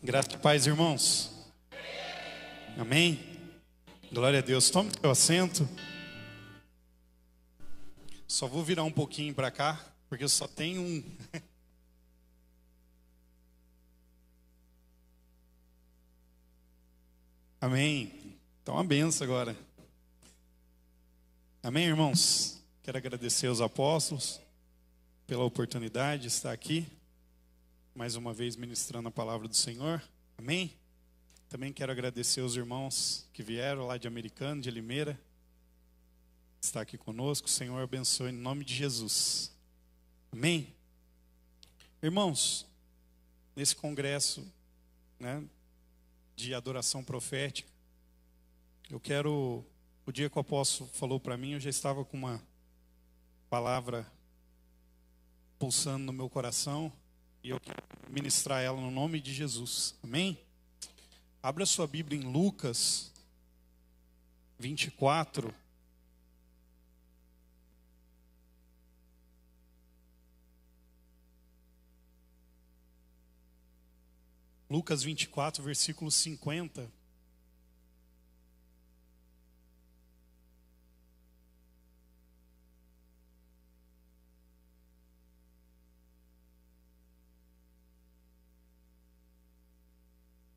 Graça e paz, irmãos. Amém? Glória a Deus. Tome seu assento. Só vou virar um pouquinho para cá, porque eu só tenho um. Amém. Então, uma benção agora. Amém, irmãos? Quero agradecer aos apóstolos pela oportunidade de estar aqui, mais uma vez ministrando a palavra do Senhor. Amém? Também quero agradecer aos irmãos que vieram lá de Americana, de Limeira, está aqui conosco. O Senhor abençoe em nome de Jesus. Amém? Irmãos, nesse congresso, de adoração profética, o dia que o apóstolo falou para mim, eu já estava com uma palavra pulsando no meu coração, e eu quero ministrar ela no nome de Jesus. Amém? Abra sua Bíblia em Lucas 24. Lucas 24, versículo 50.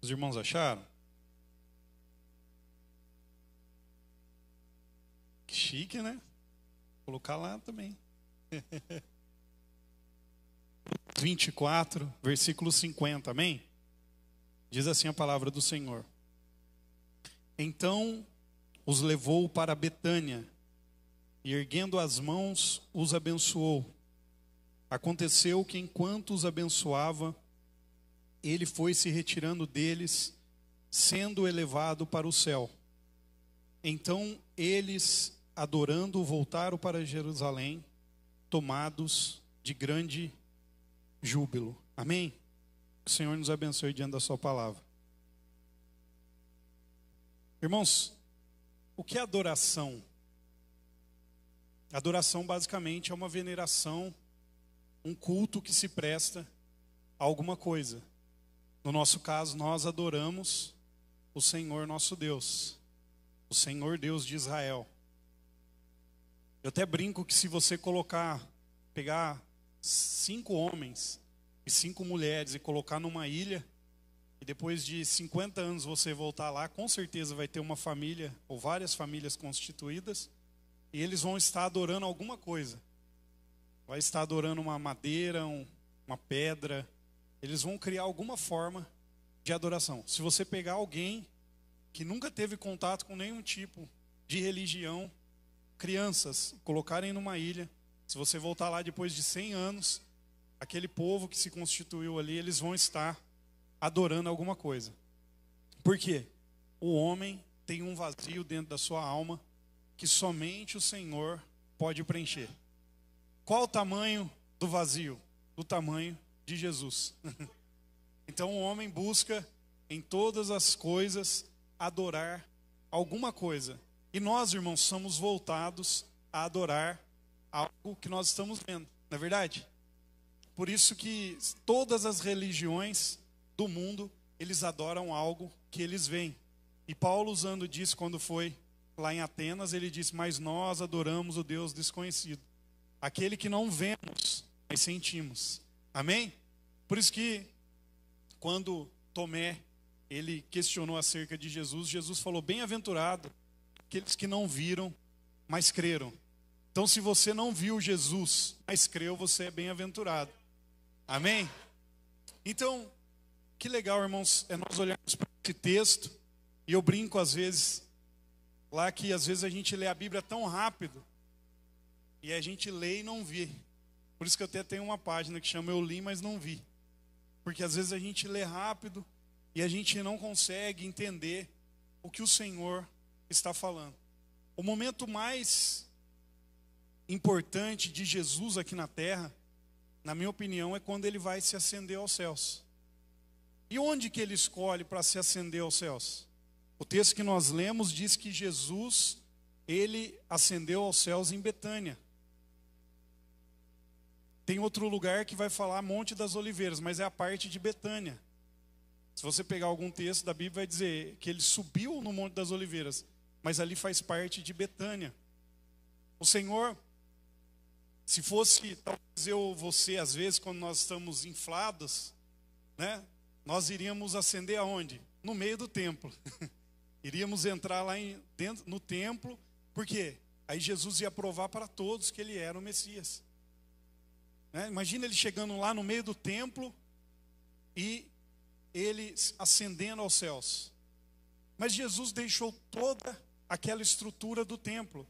Os irmãos acharam? Que chique, né? Vou colocar lá também. 24, versículo 50, amém? Diz assim a palavra do Senhor. Então os levou para Betânia, e erguendo as mãos, os abençoou. Aconteceu que enquanto os abençoava, ele foi se retirando deles, sendo elevado para o céu. Então eles, adorando, voltaram para Jerusalém, tomados de grande júbilo. Amém? Que o Senhor nos abençoe diante da sua palavra. Irmãos, o que é adoração? Adoração basicamente é uma veneração, um culto que se presta a alguma coisa. No nosso caso, nós adoramos o Senhor nosso Deus, o Senhor Deus de Israel. Eu até brinco que se você pegar 5 homens e 5 mulheres e colocar numa ilha, e depois de 50 anos você voltar lá, com certeza vai ter uma família ou várias famílias constituídas, e eles vão estar adorando alguma coisa. Vai estar adorando uma madeira, uma pedra. Eles vão criar alguma forma de adoração. Se você pegar alguém que nunca teve contato com nenhum tipo de religião, crianças, colocarem numa ilha, se você voltar lá depois de 100 anos, aquele povo que se constituiu ali, eles vão estar adorando alguma coisa. Por quê? O homem tem um vazio dentro da sua alma que somente o Senhor pode preencher. Qual o tamanho do vazio? Do tamanho de Jesus. Então o homem busca em todas as coisas adorar alguma coisa. E nós, irmãos, somos voltados a adorar algo que nós estamos vendo, não é verdade? Por isso que todas as religiões do mundo, eles adoram algo que eles veem. E Paulo, usando disso quando foi lá em Atenas, ele disse: mas nós adoramos o Deus desconhecido, aquele que não vemos, mas sentimos. Amém? Por isso que quando Tomé, ele questionou acerca de Jesus, Jesus falou: bem-aventurado aqueles que não viram, mas creram. Então, se você não viu Jesus, mas creu, você é bem-aventurado. Amém? Então, que legal, irmãos, é nós olharmos para esse texto, e eu brinco às vezes, lá que às vezes a gente lê a Bíblia tão rápido, e a gente lê e não vê. Por isso que eu até tenho uma página que chama Eu Li, mas não vi. Porque às vezes a gente lê rápido e a gente não consegue entender o que o Senhor está falando. O momento mais importante de Jesus aqui na terra, na minha opinião, é quando ele vai se ascender aos céus. E onde que ele escolhe para se ascender aos céus? O texto que nós lemos diz que Jesus, ele ascendeu aos céus em Betânia. Tem outro lugar que vai falar Monte das Oliveiras, mas é a parte de Betânia. Você você pegar algum texto da Bíblia, vai dizer que ele subiu no Monte das Oliveiras, mas ali faz parte de Betânia. O Senhor, se fosse, talvez eu ou você, às vezes, quando nós estamos inflados, né, nós iríamos acender aonde? No meio do templo. Iríamos entrar lá dentro, no templo, por quê? Aí Jesus ia provar para todos que ele era o Messias. Né? Imagina ele chegando lá no meio do templo e ele ascendendo aos céus. Mas Jesus deixou toda aquela estrutura do templo.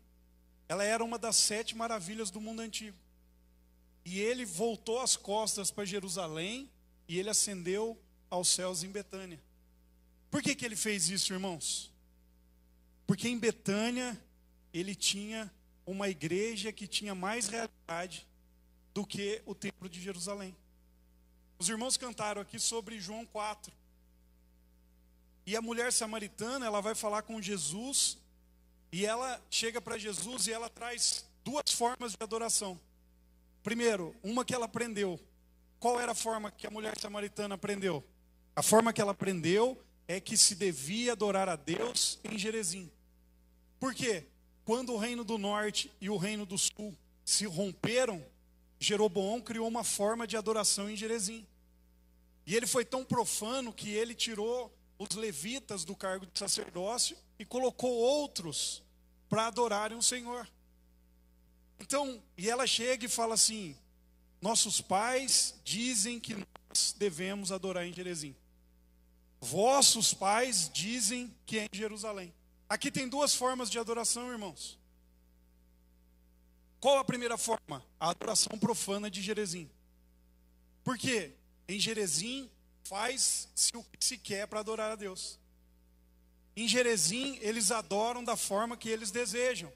Ela era uma das 7 maravilhas do mundo antigo. E ele voltou as costas para Jerusalém e ele ascendeu aos céus em Betânia. Por que ele fez isso, irmãos? Porque em Betânia ele tinha uma igreja que tinha mais realidade do que o templo de Jerusalém. Os irmãos cantaram aqui sobre João 4. E a mulher samaritana, ela vai falar com Jesus, e ela chega para Jesus e ela traz 2 formas de adoração. Primeiro, uma que ela aprendeu. Qual era a forma que a mulher samaritana aprendeu? A forma que ela aprendeu é que se devia adorar a Deus em Gerezim. Por quê? Quando o reino do norte e o reino do sul se romperam, Jeroboão criou uma forma de adoração em Gerezim. E ele foi tão profano que ele tirou os levitas do cargo de sacerdócio e colocou outros para adorarem o Senhor. Então, e ela chega e fala assim: nossos pais dizem que nós devemos adorar em Gerezim. Vossos pais dizem que é em Jerusalém. Aqui tem 2 formas de adoração, irmãos. Qual a primeira forma? A adoração profana de Gerezim. Por quê? Em Gerezim faz-se o que se quer para adorar a Deus. Em Gerezim eles adoram da forma que eles desejam.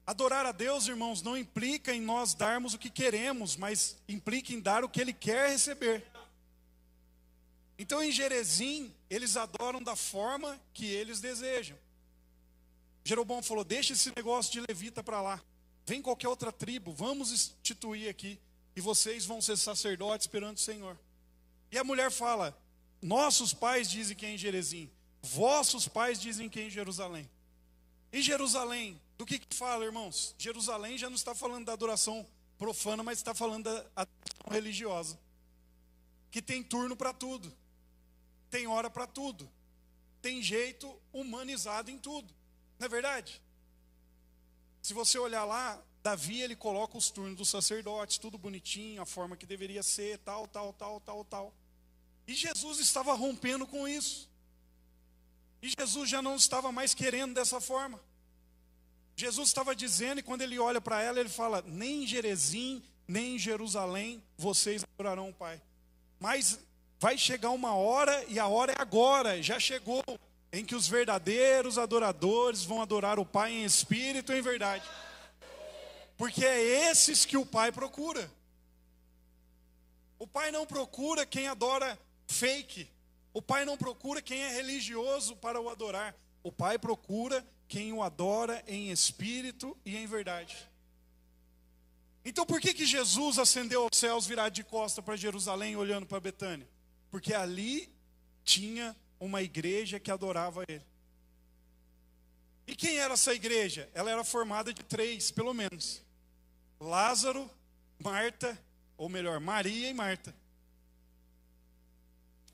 Adorar a Deus, irmãos, não implica em nós darmos o que queremos, mas implica em dar o que Ele quer receber. Então em Gerezim eles adoram da forma que eles desejam. Jeroboão falou: deixa esse negócio de levita para lá. Vem qualquer outra tribo, vamos instituir aqui. E vocês vão ser sacerdotes perante o Senhor. E a mulher fala: nossos pais dizem que é em Gerezim. Vossos pais dizem que é em Jerusalém. Em Jerusalém, do que fala, irmãos? Jerusalém já não está falando da adoração profana, mas está falando da adoração religiosa. Que tem turno para tudo. Tem hora para tudo. Tem jeito humanizado em tudo. Não é verdade? Se você olhar lá, Davi, ele coloca os turnos dos sacerdotes, tudo bonitinho, a forma que deveria ser, tal. E Jesus estava rompendo com isso. E Jesus já não estava mais querendo dessa forma. Jesus estava dizendo, e quando ele olha para ela, ele fala: nem em Gerezim, nem em Jerusalém vocês adorarão o Pai. Mas vai chegar uma hora, e a hora é agora, já chegou, em que os verdadeiros adoradores vão adorar o Pai em espírito e em verdade. Porque é esses que o Pai procura. O Pai não procura quem adora fake. O Pai não procura quem é religioso para o adorar. O Pai procura quem o adora em espírito e em verdade. Então por que Jesus ascendeu aos céus virado de costa para Jerusalém, olhando para Betânia? Porque ali tinha uma igreja que adorava Ele. E quem era essa igreja? Ela era formada de 3, pelo menos: Lázaro, Marta, ou melhor, Maria e Marta.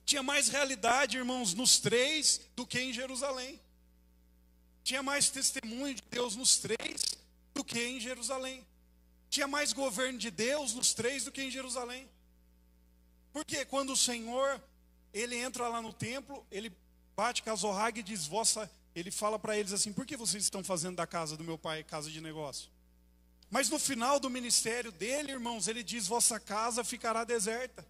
Tinha mais realidade, irmãos, nos 3 do que em Jerusalém. Tinha mais testemunho de Deus nos 3 do que em Jerusalém. Tinha mais governo de Deus nos 3 do que em Jerusalém. Porque quando o Senhor, ele entra lá no templo, ele bate com a zorraga e diz: ele fala para eles assim: por que vocês estão fazendo da casa do meu pai casa de negócio? Mas no final do ministério dele, irmãos, ele diz: vossa casa ficará deserta.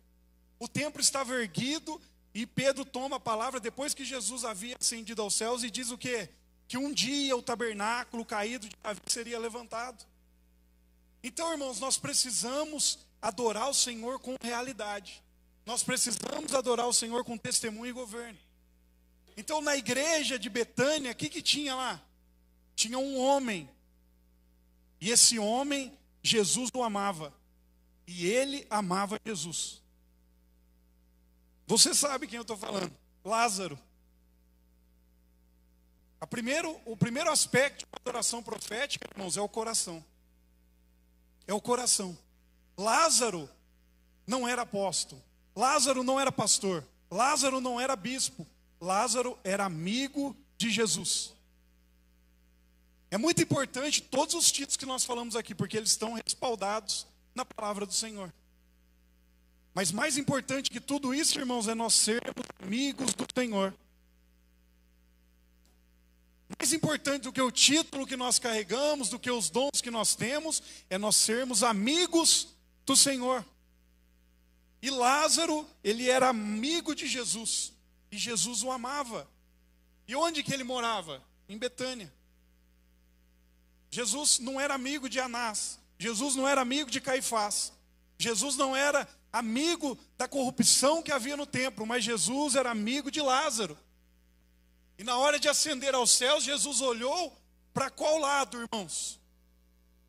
O templo estava erguido e Pedro toma a palavra depois que Jesus havia ascendido aos céus e diz o quê? Que um dia o tabernáculo caído de Davi seria levantado. Então, irmãos, nós precisamos adorar o Senhor com realidade. Nós precisamos adorar o Senhor com testemunho e governo. Então, na igreja de Betânia, o que tinha lá? Tinha um homem. E esse homem, Jesus o amava. E ele amava Jesus. Você sabe quem eu estou falando. Lázaro. O primeiro aspecto de adoração profética, irmãos, é o coração. É o coração. Lázaro não era apóstolo. Lázaro não era pastor. Lázaro não era bispo. Lázaro era amigo de Jesus. É muito importante todos os títulos que nós falamos aqui, porque eles estão respaldados na palavra do Senhor. Mas mais importante que tudo isso, irmãos, é nós sermos amigos do Senhor. Mais importante do que o título que nós carregamos, do que os dons que nós temos, é nós sermos amigos do Senhor. E Lázaro, ele era amigo de Jesus, e Jesus o amava. E onde que ele morava? Em Betânia. Jesus não era amigo de Anás, Jesus não era amigo de Caifás, Jesus não era amigo da corrupção que havia no templo, mas Jesus era amigo de Lázaro. E na hora de ascender aos céus, Jesus olhou para qual lado, irmãos?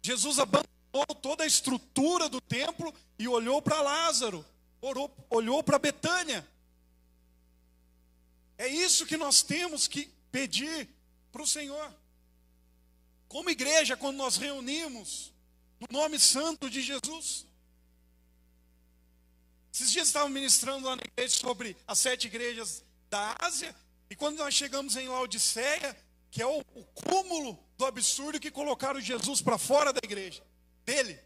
Jesus abandonou toda a estrutura do templo e olhou para Lázaro, olhou para Betânia. É isso que nós temos que pedir para o Senhor. Como igreja, quando nós reunimos no nome santo de Jesus. Esses dias estavam ministrando lá na igreja sobre as 7 igrejas da Ásia. E quando nós chegamos em Laodiceia, que é o cúmulo do absurdo que colocaram Jesus para fora da igreja, dele.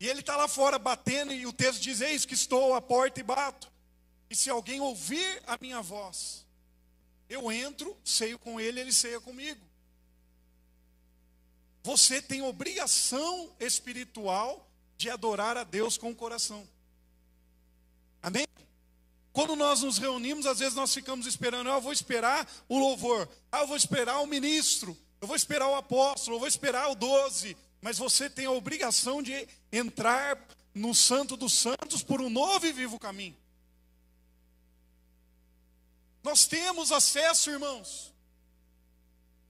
E ele está lá fora batendo, e o texto diz: eis que estou à porta e bato. E se alguém ouvir a minha voz, eu entro, ceio com ele, ele ceia comigo. Você tem obrigação espiritual de adorar a Deus com o coração. Amém? Quando nós nos reunimos, às vezes nós ficamos esperando: eu vou esperar o louvor, eu vou esperar o ministro, eu vou esperar o apóstolo, eu vou esperar o 12. Mas você tem a obrigação de entrar no Santo dos Santos por um novo e vivo caminho. Nós temos acesso, irmãos.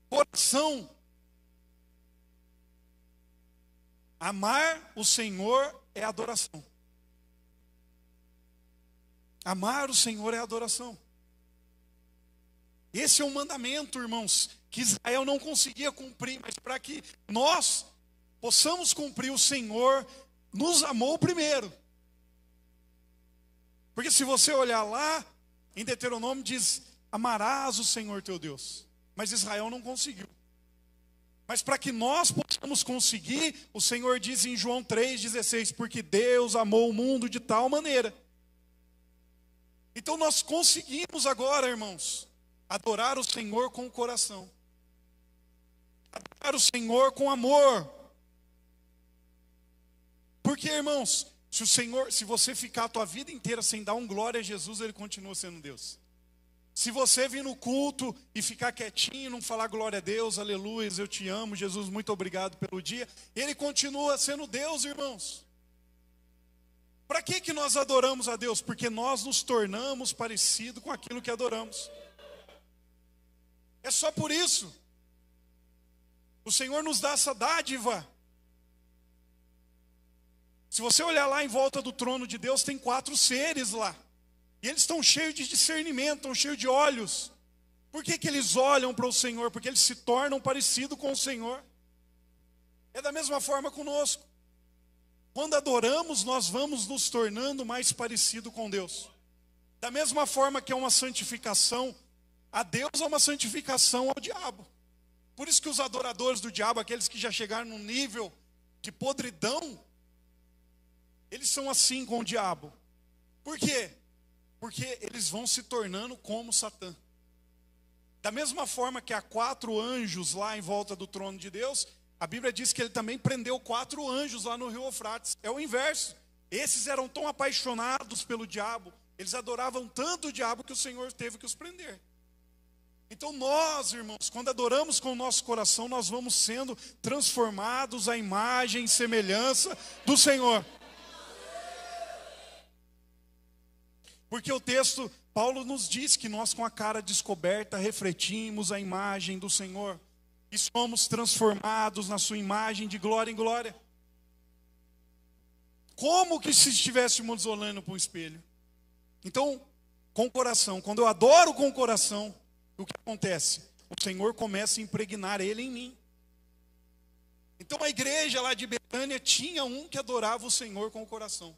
Coração. Amar o Senhor é adoração. Amar o Senhor é adoração. Esse é um mandamento, irmãos, que Israel não conseguia cumprir, mas para que nós possamos cumprir, o Senhor nos amou primeiro. Porque se você olhar lá, em Deuteronômio diz: amarás o Senhor teu Deus. Mas Israel não conseguiu. Mas para que nós possamos conseguir, o Senhor diz em João 3,16: porque Deus amou o mundo de tal maneira. Então nós conseguimos agora, irmãos, adorar o Senhor com o coração. Adorar o Senhor com amor. Porque, irmãos, se você ficar a tua vida inteira sem dar um glória a Jesus, Ele continua sendo Deus. Se você vir no culto e ficar quietinho, não falar glória a Deus, aleluia, eu te amo, Jesus, muito obrigado pelo dia, Ele continua sendo Deus, irmãos. Para que nós adoramos a Deus? Porque nós nos tornamos parecidos com aquilo que adoramos. É só por isso. O Senhor nos dá essa dádiva. Se você olhar lá em volta do trono de Deus, tem 4 seres lá. E eles estão cheios de discernimento, estão cheios de olhos. Por que eles olham para o Senhor? Porque eles se tornam parecidos com o Senhor. É da mesma forma conosco. Quando adoramos, nós vamos nos tornando mais parecido com Deus. Da mesma forma que é uma santificação a Deus, é uma santificação ao diabo. Por isso que os adoradores do diabo, aqueles que já chegaram num nível de podridão, eles são assim com o diabo. Por quê? Porque eles vão se tornando como Satã. Da mesma forma que há 4 anjos lá em volta do trono de Deus, a Bíblia diz que ele também prendeu 4 anjos lá no rio Eufrates. É o inverso. Esses eram tão apaixonados pelo diabo, eles adoravam tanto o diabo que o Senhor teve que os prender. Então nós, irmãos, quando adoramos com o nosso coração, nós vamos sendo transformados à imagem e semelhança do Senhor. Porque o texto, Paulo nos diz que nós com a cara descoberta refletimos a imagem do Senhor. E somos transformados na sua imagem de glória em glória. Como que se estivéssemos olhando para um espelho? Então, com o coração. Quando eu adoro com o coração, o que acontece? O Senhor começa a impregnar Ele em mim. Então a igreja lá de Betânia tinha um que adorava o Senhor com o coração.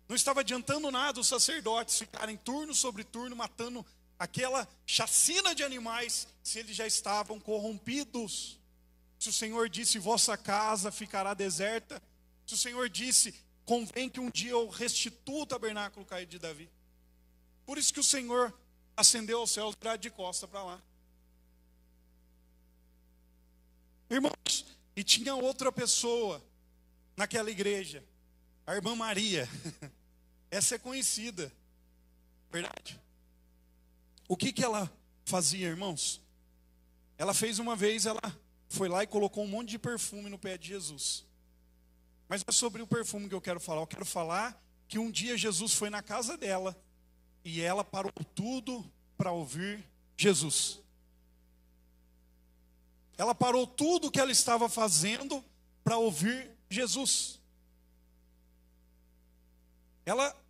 Não estava adiantando nada os sacerdotes ficarem turno sobre turno matando aquela chacina de animais, se eles já estavam corrompidos. Se o Senhor disse, vossa casa ficará deserta. Se o Senhor disse, convém que um dia eu restitua o tabernáculo caído de Davi. Por isso que o Senhor ascendeu aos céus, virado de costa para lá. Irmãos, e tinha outra pessoa naquela igreja, a irmã Maria. Essa é conhecida, verdade? O que ela fazia, irmãos? Ela fez uma vez, ela foi lá e colocou um monte de perfume no pé de Jesus. Mas não é sobre o perfume que eu quero falar. Eu quero falar que um dia Jesus foi na casa dela e ela parou tudo para ouvir Jesus. Ela parou tudo o que ela estava fazendo para ouvir Jesus.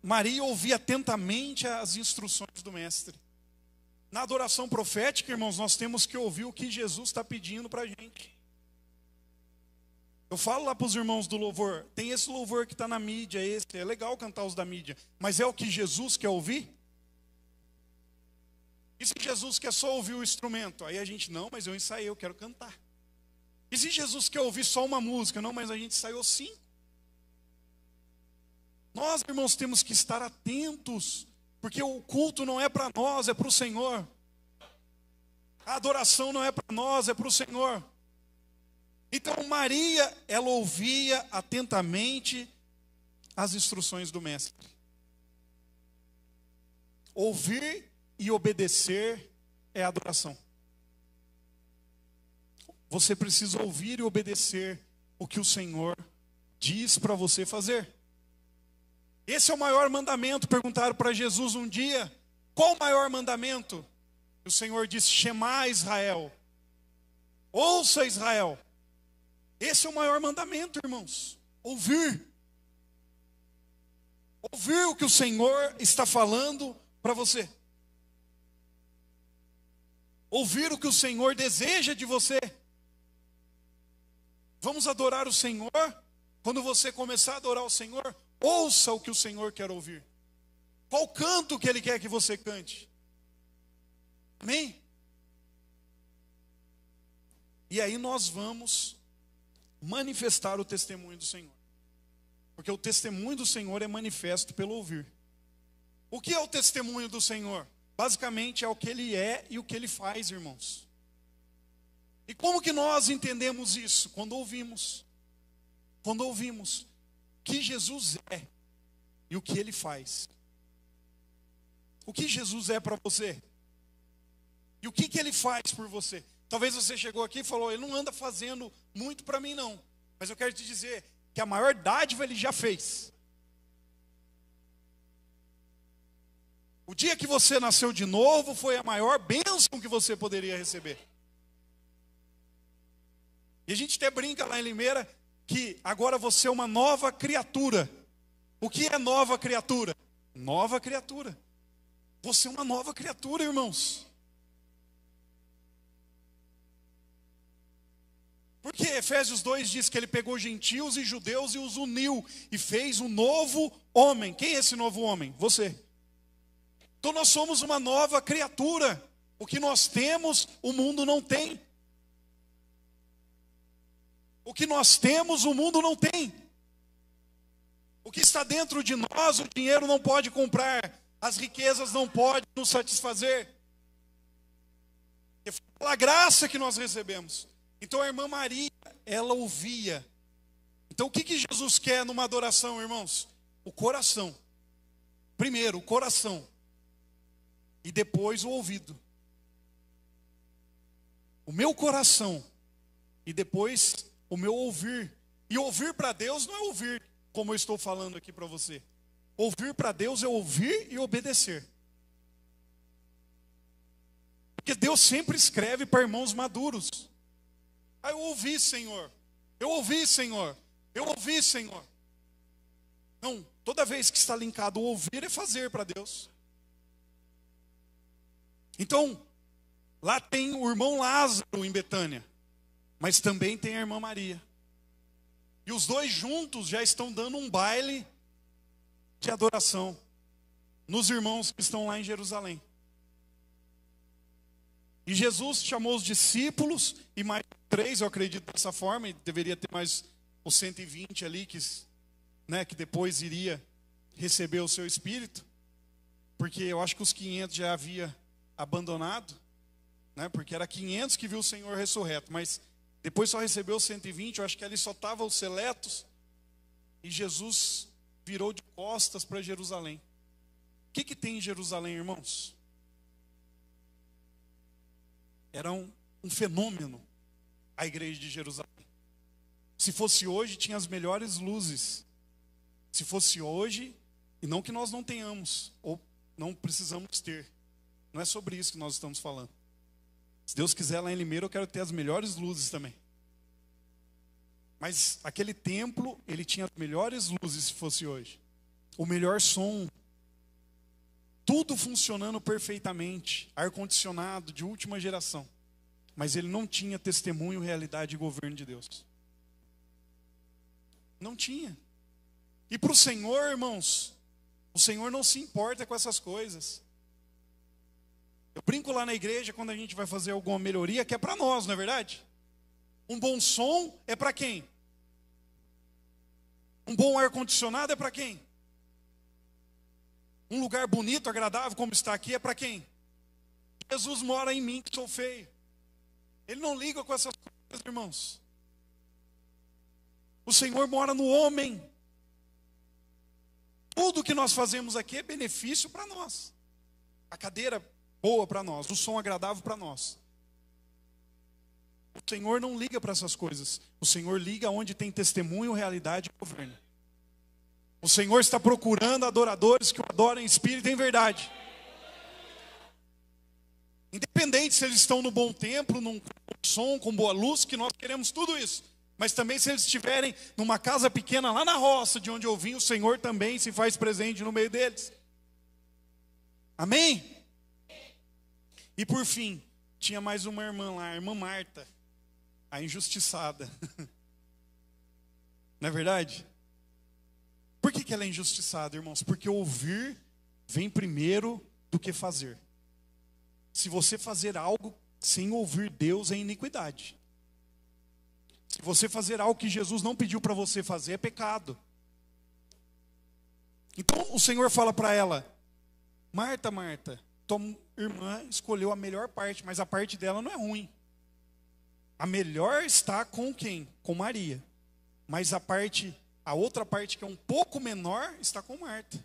Maria ouvia atentamente as instruções do mestre. Na adoração profética, irmãos, nós temos que ouvir o que Jesus está pedindo para a gente. Eu falo lá para os irmãos do louvor, tem esse louvor que está na mídia, é legal cantar os da mídia, mas é o que Jesus quer ouvir? E se Jesus quer só ouvir o instrumento? Aí a gente, não, mas eu ensaiei, eu quero cantar. E se Jesus quer ouvir só uma música? Não, mas a gente ensaiou 5. Nós, irmãos, temos que estar atentos, porque o culto não é para nós, é para o Senhor. A adoração não é para nós, é para o Senhor. Então Maria, ela ouvia atentamente as instruções do mestre. Ouvir e obedecer é adoração. Você precisa ouvir e obedecer o que o Senhor diz para você fazer. Esse é o maior mandamento. Perguntaram para Jesus um dia, qual o maior mandamento? O Senhor disse, Shema Israel. Ouça Israel. Esse é o maior mandamento, irmãos. Ouvir. Ouvir o que o Senhor está falando para você. Ouvir o que o Senhor deseja de você. Vamos adorar o Senhor? Quando você começar a adorar o Senhor, ouça o que o Senhor quer ouvir. Qual canto que Ele quer que você cante? Amém? E aí nós vamos manifestar o testemunho do Senhor. Porque o testemunho do Senhor é manifesto pelo ouvir. O que é o testemunho do Senhor? Basicamente é o que Ele é e o que Ele faz, irmãos. E como que nós entendemos isso? Quando ouvimos. Quando ouvimos o que Jesus é e o que Ele faz. O que Jesus é para você? E o que Ele faz por você? Talvez você chegou aqui e falou, Ele não anda fazendo muito para mim não. Mas eu quero te dizer que a maior dádiva Ele já fez. O dia que você nasceu de novo foi a maior bênção que você poderia receber. E a gente até brinca lá em Limeira que agora você é uma nova criatura. O que é nova criatura? Nova criatura. Você é uma nova criatura, irmãos. Porque Efésios 2 diz que Ele pegou gentios e judeus e os uniu e fez um novo homem. Quem é esse novo homem? Você. Então nós somos uma nova criatura. O que nós temos, o mundo não tem. O que nós temos, o mundo não tem. O que está dentro de nós, o dinheiro não pode comprar. As riquezas não podem nos satisfazer. É pela graça que nós recebemos. Então a irmã Maria, ela ouvia. Então o que Jesus quer numa adoração, irmãos? O coração. Primeiro, o coração. E depois o ouvido. O meu coração. E depois o meu ouvir. E ouvir para Deus não é ouvir como eu estou falando aqui para você. Ouvir para Deus é ouvir e obedecer. Porque Deus sempre escreve para irmãos maduros. Eu ouvi, Senhor. Eu ouvi, Senhor. Eu ouvi, Senhor. Não, toda vez que está linkado o ouvir é fazer para Deus. Então, lá tem o irmão Lázaro em Betânia, mas também tem a irmã Maria. E os dois juntos já estão dando um baile de adoração nos irmãos que estão lá em Jerusalém. E Jesus chamou os discípulos e mais 3, eu acredito dessa forma, e deveria ter mais os 120 ali que depois iria receber o seu espírito, porque eu acho que os 500 já havia abandonado, porque era 500 que viu o Senhor ressurreto, mas depois só recebeu os 120, eu acho que ali só estavam os seletos, e Jesus virou de costas para Jerusalém. O que tem em Jerusalém, irmãos? Era um fenômeno a igreja de Jerusalém. Se fosse hoje, tinha as melhores luzes. Se fosse hoje, e não que nós não tenhamos, ou não precisamos ter. Não é sobre isso que nós estamos falando. Se Deus quiser, lá em Limeira, eu quero ter as melhores luzes também. Mas aquele templo, ele tinha as melhores luzes se fosse hoje. O melhor som. Tudo funcionando perfeitamente. Ar-condicionado de última geração. Mas ele não tinha testemunho, realidade e governo de Deus. Não tinha. E para o Senhor, irmãos, o Senhor não se importa com essas coisas. Eu brinco lá na igreja quando a gente vai fazer alguma melhoria, que é para nós, não é verdade? Um bom som é para quem? Um bom ar-condicionado é para quem? Um lugar bonito, agradável, como está aqui, é para quem? Jesus mora em mim, que sou feio. Ele não liga com essas coisas, irmãos. O Senhor mora no homem. Tudo que nós fazemos aqui é benefício para nós. A cadeira boa para nós, o som agradável para nós. O Senhor não liga para essas coisas. O Senhor liga onde tem testemunho, realidade e governo. O Senhor está procurando adoradores que o adorem em espírito e em verdade. Independente se eles estão no bom templo, num som, com boa luz, que nós queremos tudo isso. Mas também se eles estiverem numa casa pequena lá na roça, de onde eu vim, o Senhor também se faz presente no meio deles. Amém? E por fim, tinha mais uma irmã lá, a irmã Marta, a injustiçada. Não é verdade? Por que ela é injustiçada, irmãos? Porque ouvir vem primeiro do que fazer. Se você fazer algo sem ouvir Deus, é iniquidade. Se você fazer algo que Jesus não pediu para você fazer, é pecado. Então o Senhor fala para ela: Marta, Marta, tua irmã escolheu a melhor parte, mas a parte dela não é ruim. A melhor está com quem? Com Maria. Mas a outra parte que é um pouco menor está com Marta.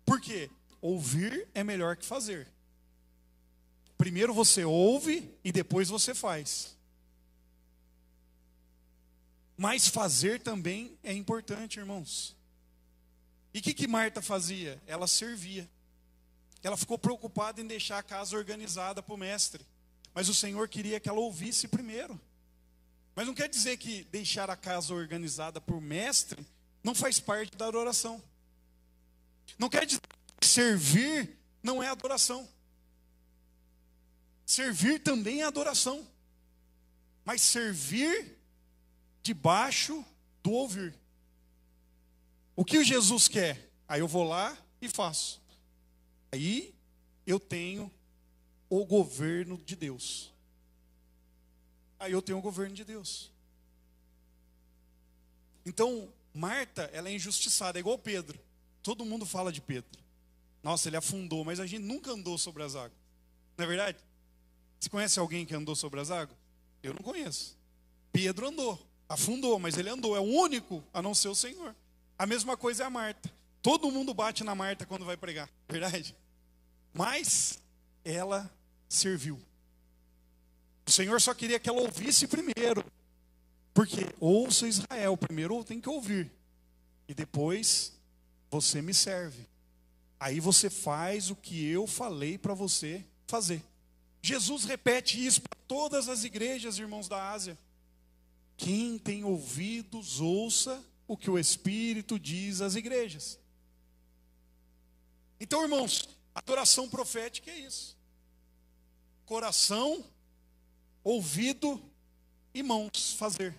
Por quê? Ouvir é melhor que fazer. Primeiro você ouve e depois você faz. Mas fazer também é importante, irmãos. E o que Marta fazia? Ela servia. Ela ficou preocupada em deixar a casa organizada para o mestre. Mas o Senhor queria que ela ouvisse primeiro. Mas não quer dizer que deixar a casa organizada para o mestre não faz parte da adoração. Não quer dizer que servir não é adoração. Servir também é adoração. Mas servir debaixo do ouvir. O que o Jesus quer? Aí eu vou lá e faço. Aí eu tenho o governo de Deus. Aí eu tenho o governo de Deus. Então, Marta, ela é injustiçada, é igual Pedro. Todo mundo fala de Pedro. Nossa, ele afundou, mas a gente nunca andou sobre as águas. Não é verdade? Você conhece alguém que andou sobre as águas? Eu não conheço. Pedro andou, afundou, mas ele andou. É o único a não ser o Senhor. A mesma coisa é a Marta. Todo mundo bate na Marta quando vai pregar, verdade? Mas ela serviu. O Senhor só queria que ela ouvisse primeiro. Porque ouça Israel, primeiro tem que ouvir. E depois você me serve. Aí você faz o que eu falei para você fazer. Jesus repete isso para todas as igrejas, irmãos da Ásia. Quem tem ouvidos, ouça o que o Espírito diz às igrejas. Então, irmãos, adoração profética é isso. Coração, ouvido e mãos fazer.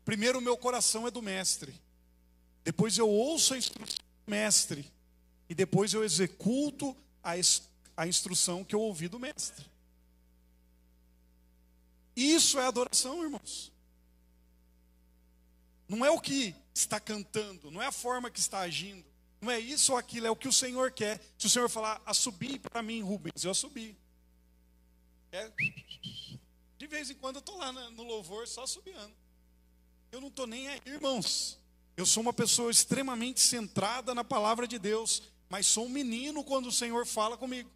Primeiro o meu coração é do mestre. Depois eu ouço a instrução do mestre. E depois eu executo a instrução que eu ouvi do mestre. Isso é adoração, irmãos. Não é o que está cantando, não é a forma que está agindo. Não é isso ou aquilo, é o que o Senhor quer. Se o Senhor falar, assobie para mim, Rubens, eu assobio. De vez em quando eu estou lá no louvor só assobiando. Eu não estou nem aí, irmãos. Eu sou uma pessoa extremamente centrada na palavra de Deus, mas sou um menino quando o Senhor fala comigo.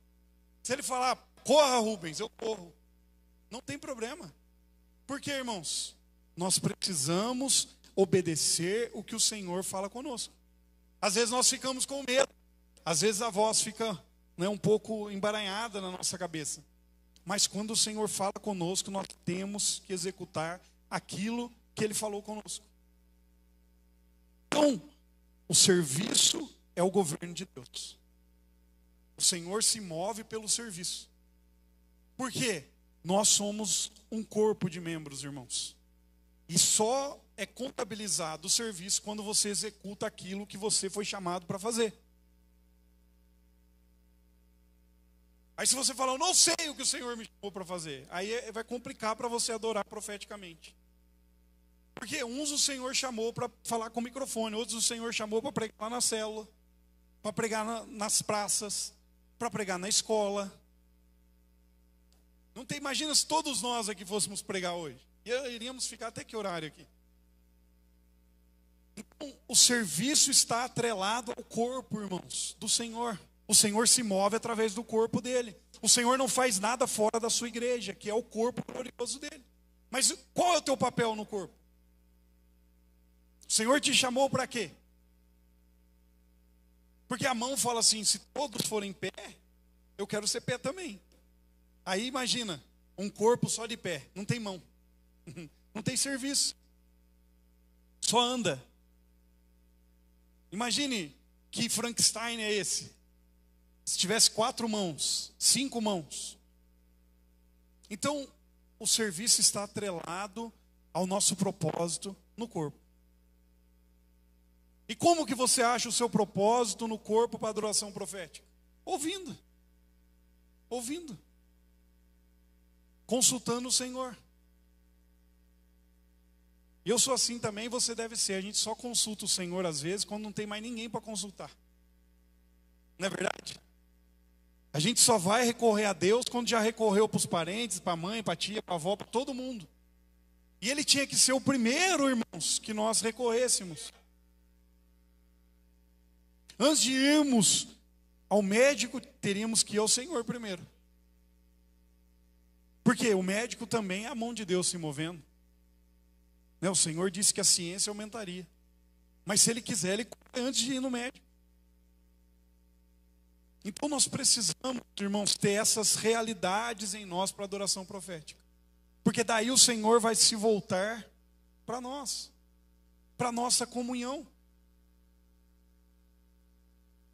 Se Ele falar, corra, Rubens, eu corro. Não tem problema. Por quê, irmãos? Nós precisamos obedecer o que o Senhor fala conosco. Às vezes nós ficamos com medo. Às vezes a voz fica, um pouco embaranhada na nossa cabeça. Mas quando o Senhor fala conosco, nós temos que executar aquilo que Ele falou conosco. Então, o serviço é o governo de Deus. O Senhor se move pelo serviço. Por quê? Nós somos um corpo de membros, irmãos. E só é contabilizado o serviço quando você executa aquilo que você foi chamado para fazer. Aí se você falar, eu não sei o que o Senhor me chamou para fazer, aí vai complicar para você adorar profeticamente. Porque uns o Senhor chamou para falar com o microfone, outros o Senhor chamou para pregar lá na célula, para pregar nas praças, para pregar na escola. Não tem, imagina se todos nós aqui fôssemos pregar hoje. Iríamos ficar até que horário aqui? Então, o serviço está atrelado ao corpo, irmãos, do Senhor. O Senhor se move através do corpo dele. O Senhor não faz nada fora da sua igreja, que é o corpo glorioso dele. Mas qual é o teu papel no corpo? O Senhor te chamou para quê? Porque a mão fala assim, se todos forem pé, eu quero ser pé também. Aí imagina, um corpo só de pé, não tem mão, não tem serviço, só anda. Imagine que Frankenstein é esse. Se tivesse 4 mãos, 5 mãos. Então, o serviço está atrelado ao nosso propósito no corpo. E como que você acha o seu propósito no corpo para a adoração profética? Ouvindo. Ouvindo. Consultando o Senhor. E eu sou assim também, você deve ser. A gente só consulta o Senhor às vezes quando não tem mais ninguém para consultar. Não é verdade? A gente só vai recorrer a Deus quando já recorreu para os parentes, para a mãe, para a tia, para a avó, para todo mundo. E Ele tinha que ser o primeiro, irmãos, que nós recorrêssemos. Antes de irmos ao médico, teríamos que ir ao Senhor primeiro. Porque o médico também é a mão de Deus se movendo. O Senhor disse que a ciência aumentaria. Mas se Ele quiser, Ele corre antes de ir no médico. Então nós precisamos, irmãos, ter essas realidades em nós para a adoração profética. Porque daí o Senhor vai se voltar para nós. Para a nossa comunhão.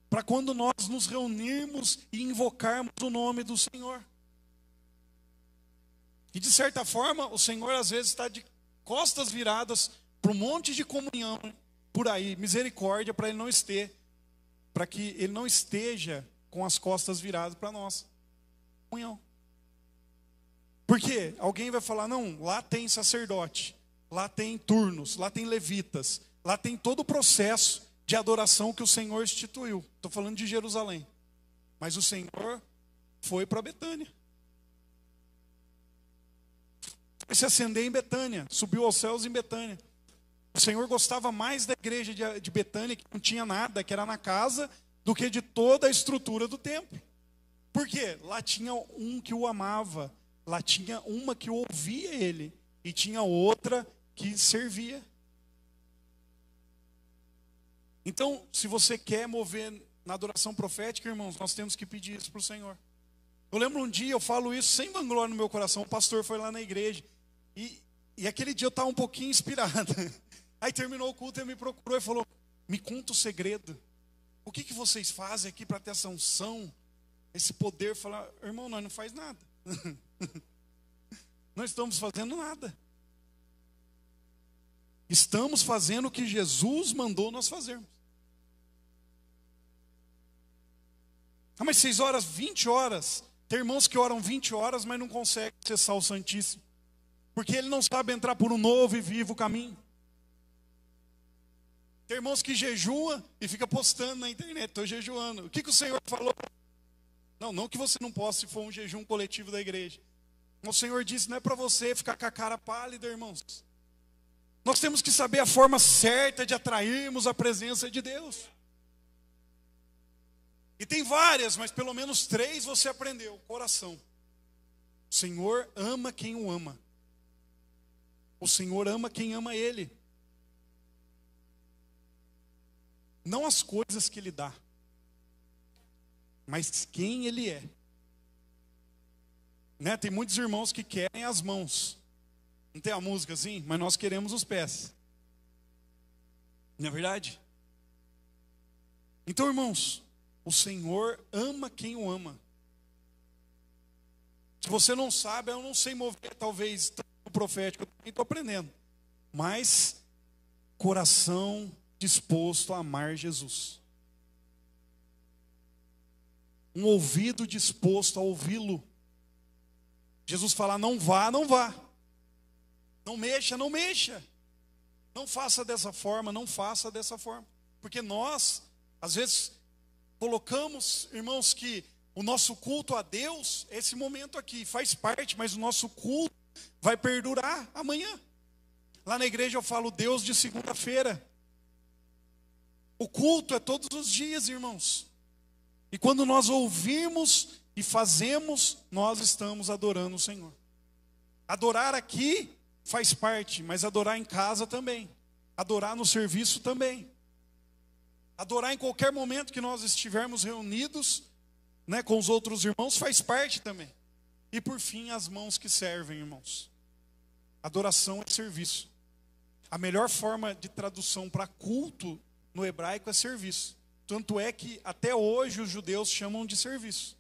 Para quando nós nos reunirmos e invocarmos o nome do Senhor. E de certa forma, o Senhor às vezes está de costas viradas para um monte de comunhão por aí, misericórdia para Ele não esteja, para que Ele não esteja com as costas viradas para nós. Comunhão. Porque alguém vai falar, não, lá tem sacerdote, lá tem turnos, lá tem levitas, lá tem todo o processo de adoração que o Senhor instituiu. Estou falando de Jerusalém. Mas o Senhor foi para Betânia. Foi se acender em Betânia, subiu aos céus em Betânia. O Senhor gostava mais da igreja de Betânia, que não tinha nada, que era na casa, do que de toda a estrutura do templo. Por quê? Lá tinha um que o amava, lá tinha uma que ouvia ele, e tinha outra que servia. Então, se você quer mover na adoração profética, irmãos, nós temos que pedir isso para o Senhor. Eu lembro um dia, eu falo isso sem vanglória no meu coração, o pastor foi lá na igreja, e aquele dia eu estava um pouquinho inspirado. Aí terminou o culto, ele me procurou e falou: me conta o segredo. O que vocês fazem aqui para ter essa unção, esse poder? Falar: irmão, nós não faz nada. Não estamos fazendo nada. Estamos fazendo o que Jesus mandou nós fazermos. Ah, mas 6 horas, 20 horas. Tem irmãos que oram 20 horas, mas não conseguem acessar o Santíssimo. Porque ele não sabe entrar por um novo e vivo caminho. Tem irmãos que jejua e fica postando na internet: estou jejuando. O que o Senhor falou? Não que você não possa, se for um jejum coletivo da igreja. O Senhor disse: não é para você ficar com a cara pálida, irmãos. Nós temos que saber a forma certa de atrairmos a presença de Deus. E tem várias, mas pelo menos 3 você aprendeu. Coração. O Senhor ama quem o ama. O Senhor ama quem ama Ele. Não as coisas que Ele dá, mas quem Ele é. Né? Tem muitos irmãos que querem as mãos. Não tem a música assim? Mas nós queremos os pés. Não é verdade? Então, irmãos, o Senhor ama quem o ama. Se você não sabe, eu não sei mover, talvez, o profético, eu também estou aprendendo. Mas, coração disposto a amar Jesus. Um ouvido disposto a ouvi-lo. Jesus fala: não vá, não vá. Não mexa, não mexa. Não faça dessa forma, não faça dessa forma. Porque nós, às vezes, colocamos, irmãos, que o nosso culto a Deus, esse momento aqui, faz parte, mas o nosso culto vai perdurar amanhã. Lá na igreja eu falo Deus de segunda-feira. O culto é todos os dias, irmãos. E quando nós ouvimos e fazemos, nós estamos adorando o Senhor. Adorar aqui faz parte, mas adorar em casa também. Adorar no serviço também. Adorar em qualquer momento que nós estivermos reunidos, né, com os outros irmãos, faz parte também. E por fim, as mãos que servem, irmãos. Adoração é serviço. A melhor forma de tradução para culto no hebraico é serviço. Tanto é que até hoje os judeus chamam de serviço.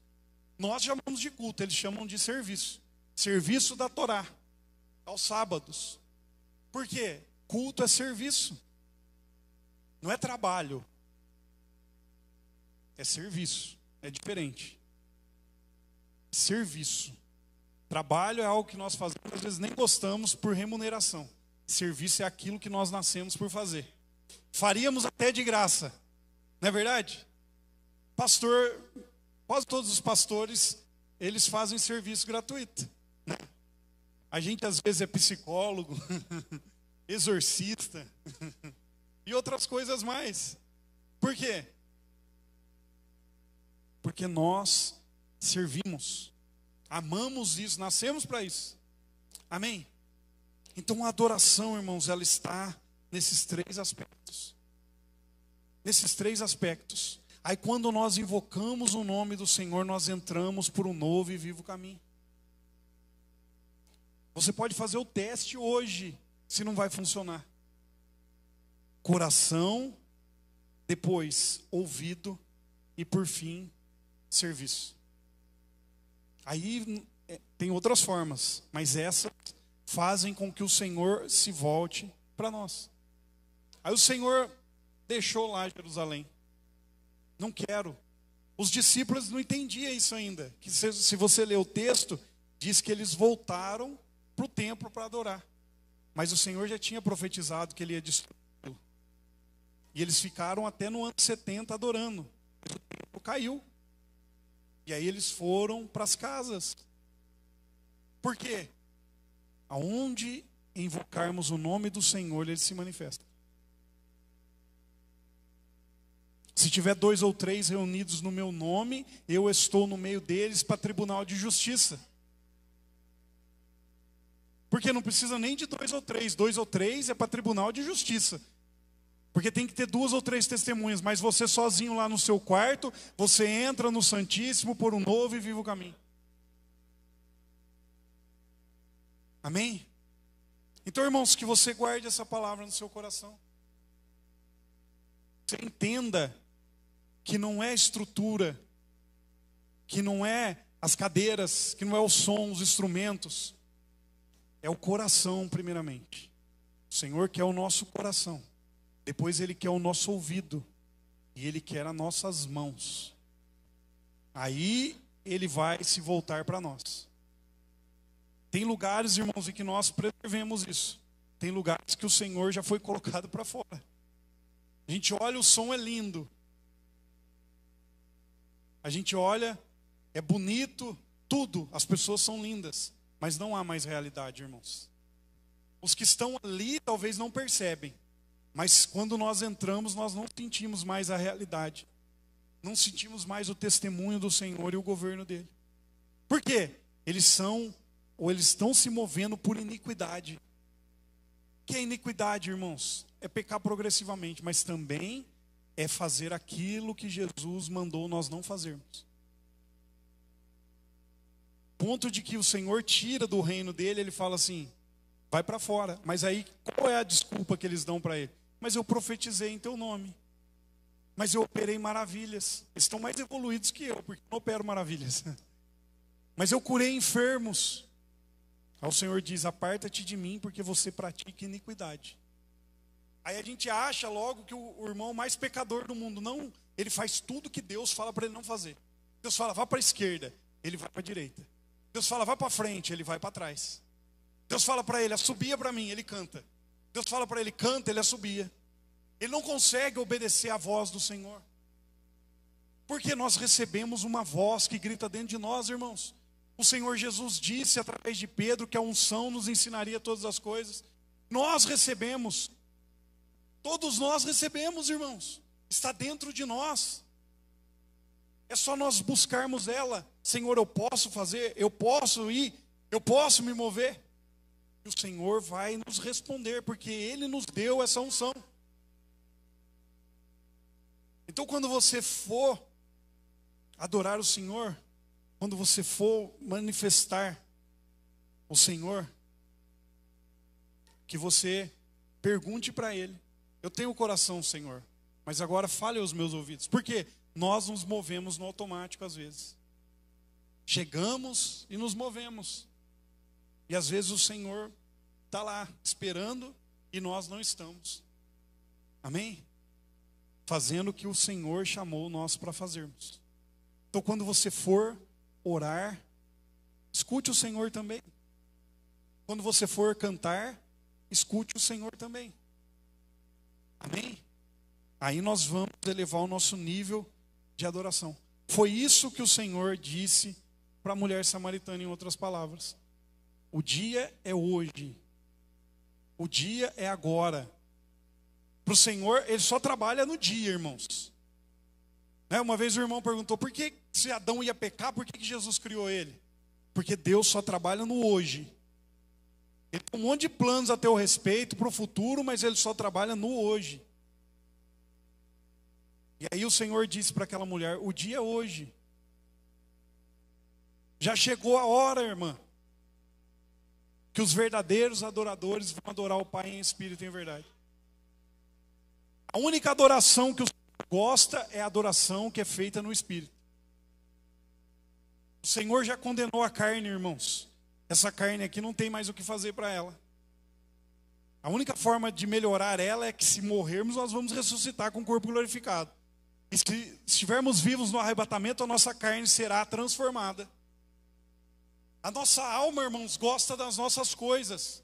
Nós chamamos de culto, eles chamam de serviço. Serviço da Torá, aos sábados. Por quê? Culto é serviço. Não é trabalho. É serviço. É diferente. Serviço. Trabalho é algo que nós fazemos, às vezes nem gostamos por remuneração. Serviço é aquilo que nós nascemos por fazer. Faríamos até de graça. Não é verdade? Pastor, quase todos os pastores, eles fazem serviço gratuito. Né? A gente às vezes é psicólogo, exorcista e outras coisas mais. Por quê? Porque nós servimos, amamos isso, nascemos para isso. Amém? Então a adoração, irmãos, ela está nesses 3 aspectos. Nesses 3 aspectos. Aí quando nós invocamos o nome do Senhor, nós entramos por um novo e vivo caminho. Você pode fazer o teste hoje, se não vai funcionar. Coração, depois ouvido e por fim, serviço. Aí tem outras formas, mas essas fazem com que o Senhor se volte para nós. Aí o Senhor deixou lá Jerusalém. Não quero. Os discípulos não entendiam isso ainda. Que se você ler o texto, diz que eles voltaram para o templo para adorar. Mas o Senhor já tinha profetizado que ele ia destruí-lo. E eles ficaram até no ano 70 adorando. O templo caiu. E aí eles foram para as casas. Por quê? Aonde invocarmos o nome do Senhor, ele se manifesta. Se tiver 2 ou 3 reunidos no meu nome, eu estou no meio deles para tribunal de justiça. Porque não precisa nem de 2 ou 3. 2 ou 3 é para tribunal de justiça. Porque tem que ter 2 ou 3 testemunhas. Mas você sozinho lá no seu quarto, você entra no Santíssimo por um novo e vivo caminho. Amém? Então, irmãos, que você guarde essa palavra no seu coração. Você entenda que não é estrutura, que não é as cadeiras, que não é o som, os instrumentos. É o coração, primeiramente. O Senhor quer o nosso coração. Depois Ele quer o nosso ouvido. E Ele quer as nossas mãos. Aí Ele vai se voltar para nós. Tem lugares, irmãos, em que nós preservemos isso. Tem lugares que o Senhor já foi colocado para fora. A gente olha, o som é lindo. A gente olha, é bonito, tudo. As pessoas são lindas. Mas não há mais realidade, irmãos. Os que estão ali talvez não percebem. Mas quando nós entramos, nós não sentimos mais a realidade. Não sentimos mais o testemunho do Senhor e o governo dele. Por quê? Eles estão se movendo por iniquidade. O que é iniquidade, irmãos? É pecar progressivamente, mas também é fazer aquilo que Jesus mandou nós não fazermos. Ponto de que o Senhor tira do reino dele, ele fala assim, vai para fora. Mas aí, qual é a desculpa que eles dão para ele? Mas eu profetizei em teu nome. Mas eu operei maravilhas. Eles estão mais evoluídos que eu, porque eu não opero maravilhas. Mas eu curei enfermos. Aí o Senhor diz, aparta-te de mim, porque você pratica iniquidade. Aí a gente acha logo que o irmão mais pecador do mundo. Não, ele faz tudo que Deus fala para ele não fazer. Deus fala, vá para a esquerda, ele vai para a direita. Deus fala, vá para frente, ele vai para trás. Deus fala para ele, assobia para mim, ele canta. Deus fala para ele, canta, ele assobia. Ele não consegue obedecer à voz do Senhor. Porque nós recebemos uma voz que grita dentro de nós, irmãos. O Senhor Jesus disse através de Pedro que a unção nos ensinaria todas as coisas. Nós recebemos. Todos nós recebemos, irmãos. Está dentro de nós. É só nós buscarmos ela. Senhor, eu posso fazer, eu posso ir, eu posso me mover. E o Senhor vai nos responder, porque Ele nos deu essa unção. Então, quando você for adorar o Senhor, quando você for manifestar o Senhor, que você pergunte para Ele, eu tenho o coração, Senhor, mas agora fale aos meus ouvidos. Por quê? Nós nos movemos no automático às vezes. Chegamos e nos movemos. E às vezes o Senhor está lá esperando e nós não estamos. Amém? Fazendo o que o Senhor chamou nós para fazermos. Então quando você for orar, escute o Senhor também. Quando você for cantar, escute o Senhor também. Amém? Aí nós vamos elevar o nosso nível de adoração. Foi isso que o Senhor disse para a mulher samaritana, em outras palavras. O dia é hoje. O dia é agora. Para o Senhor, Ele só trabalha no dia, irmãos. Uma vez o irmão perguntou, por que se Adão ia pecar, por que Jesus criou ele? Porque Deus só trabalha no hoje. Ele tem um monte de planos a teu respeito, para o futuro, mas Ele só trabalha no hoje. E aí o Senhor disse para aquela mulher, o dia é hoje. Já chegou a hora, irmã, que os verdadeiros adoradores vão adorar o Pai em espírito e em verdade. A única adoração que o Senhor gosta é a adoração que é feita no espírito. O Senhor já condenou a carne, irmãos. Essa carne aqui não tem mais o que fazer para ela. A única forma de melhorar ela é que se morrermos, nós vamos ressuscitar com o corpo glorificado. E se estivermos vivos no arrebatamento, a nossa carne será transformada. A nossa alma, irmãos, gosta das nossas coisas,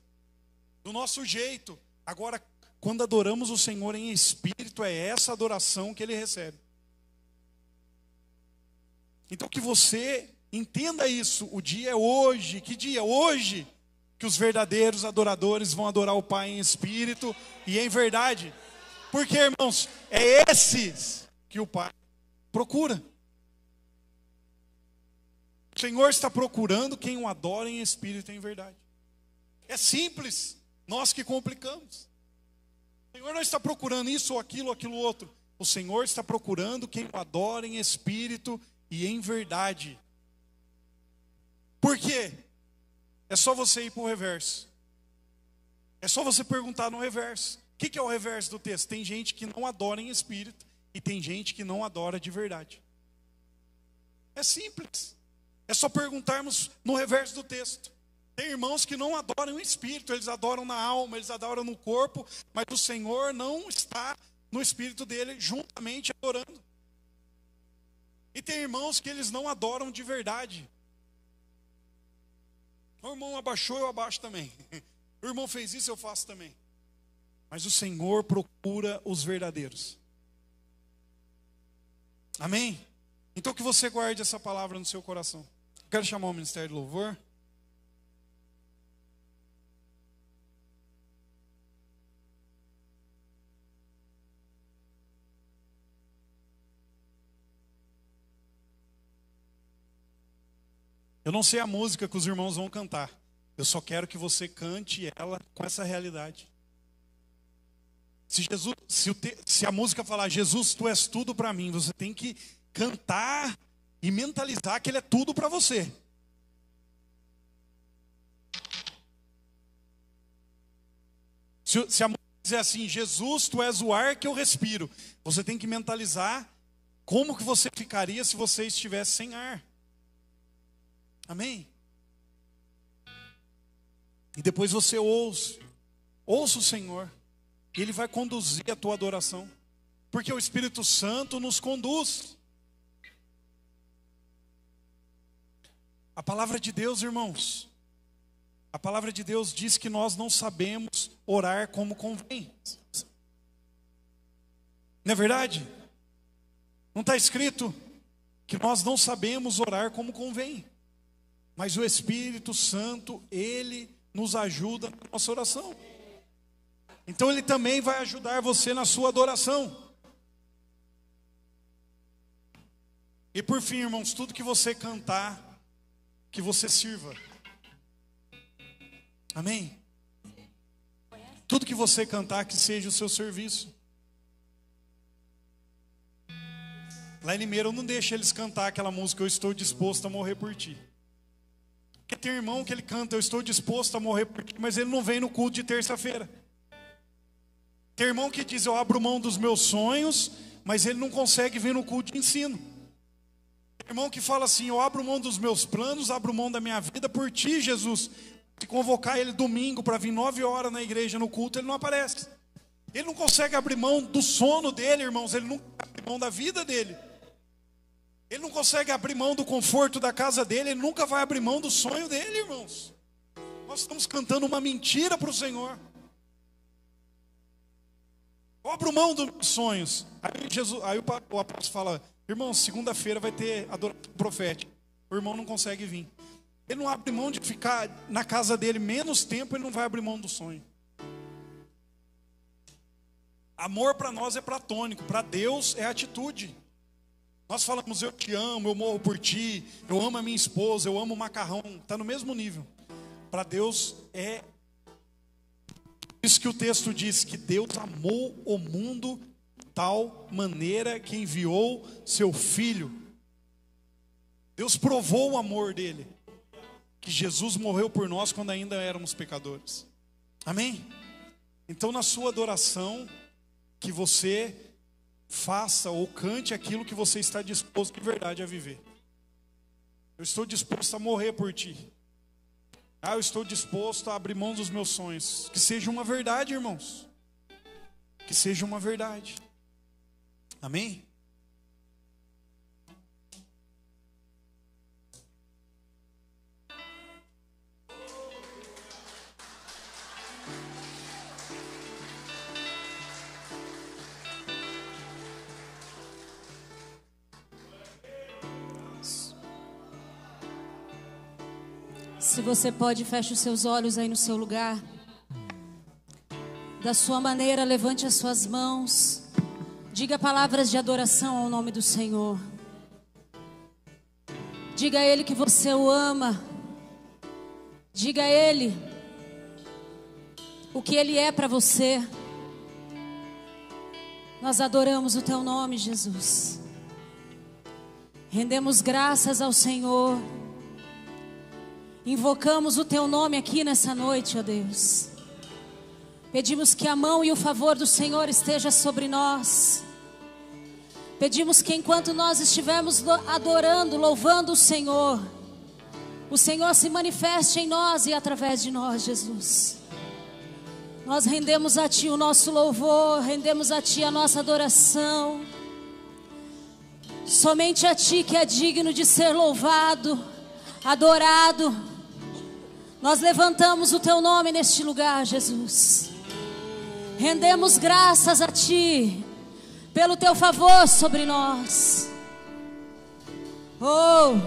do nosso jeito. Agora, quando adoramos o Senhor em espírito, é essa adoração que Ele recebe. Então que você entenda isso. O dia é hoje. Que dia? Hoje que os verdadeiros adoradores vão adorar o Pai em espírito e em verdade. Porque, irmãos, é esses que o Pai procura. O Senhor está procurando quem o adora em espírito e em verdade. É simples, nós que complicamos. O Senhor não está procurando isso ou aquilo outro. O Senhor está procurando quem o adora em espírito e em verdade. Por quê? É só você ir para o reverso. É só você perguntar no reverso. O que é o reverso do texto? Tem gente que não adora em espírito e tem gente que não adora de verdade. É simples. É só perguntarmos no reverso do texto. Tem irmãos que não adoram em espírito, eles adoram na alma, eles adoram no corpo, mas o Senhor não está no espírito dele juntamente adorando. E tem irmãos que eles não adoram de verdade. O irmão abaixou, eu abaixo também. O irmão fez isso, eu faço também. Mas o Senhor procura os verdadeiros. Amém? Então que você guarde essa palavra no seu coração. Quero chamar o Ministério de Louvor. Eu não sei a música que os irmãos vão cantar. Eu só quero que você cante ela com essa realidade. Se a música falar, Jesus, tu és tudo para mim, você tem que cantar e mentalizar que ele é tudo para você. Se a música dizer assim, Jesus, tu és o ar que eu respiro, você tem que mentalizar como que você ficaria se você estivesse sem ar. Amém? E depois você ouça o Senhor. Ele vai conduzir a tua adoração. Porque o Espírito Santo nos conduz. A palavra de Deus, irmãos, a palavra de Deus diz que nós não sabemos orar como convém. Não é verdade? Não está escrito que nós não sabemos orar como convém. Mas o Espírito Santo, Ele nos ajuda na nossa oração. Então Ele também vai ajudar você na sua adoração. E por fim, irmãos, tudo que você cantar, que você sirva. Amém? Tudo que você cantar, que seja o seu serviço. Lá em Limeira eu não deixo eles cantar aquela música, eu estou disposto a morrer por ti. Porque tem irmão que ele canta, eu estou disposto a morrer por ti, mas ele não vem no culto de terça-feira. Tem irmão que diz, eu abro mão dos meus sonhos, mas ele não consegue vir no culto de ensino. Tem irmão que fala assim, eu abro mão dos meus planos, abro mão da minha vida por ti, Jesus. Se convocar ele domingo para vir 9 horas na igreja no culto, ele não aparece. Ele não consegue abrir mão do sono dele, irmãos, ele não abre mão da vida dele. Ele não consegue abrir mão do conforto da casa dele, ele nunca vai abrir mão do sonho dele, irmãos. Nós estamos cantando uma mentira para o Senhor. Eu abro mão dos meus sonhos. Aí o apóstolo fala, irmão, segunda-feira vai ter adoração profética. O irmão não consegue vir. Ele não abre mão de ficar na casa dele menos tempo, ele não vai abrir mão do sonho. Amor para nós é platônico, para Deus é atitude. Nós falamos, eu te amo, eu morro por ti, eu amo a minha esposa, eu amo o macarrão, está no mesmo nível. Para Deus é isso que o texto diz, que Deus amou o mundo de tal maneira que enviou seu Filho. Deus provou o amor dele, que Jesus morreu por nós quando ainda éramos pecadores. Amém? Então na sua adoração, que você faça ou cante aquilo que você está disposto de verdade a viver. Eu estou disposto a morrer por ti. Eu estou disposto a abrir mão dos meus sonhos. Que seja uma verdade, irmãos. Que seja uma verdade. Amém? Se você pode, feche os seus olhos aí no seu lugar. Da sua maneira, levante as suas mãos. Diga palavras de adoração ao nome do Senhor. Diga a Ele que você o ama. Diga a Ele o que Ele é para você. Nós adoramos o Teu nome, Jesus. Rendemos graças ao Senhor. Invocamos o Teu nome aqui nessa noite, ó Deus. Pedimos que a mão e o favor do Senhor esteja sobre nós. Pedimos que enquanto nós estivermos adorando, louvando o Senhor se manifeste em nós e através de nós, Jesus. Nós rendemos a Ti o nosso louvor, rendemos a Ti a nossa adoração. Somente a Ti que é digno de ser louvado, adorado. Nós levantamos o Teu nome neste lugar, Jesus. Rendemos graças a Ti pelo Teu favor sobre nós. Oh,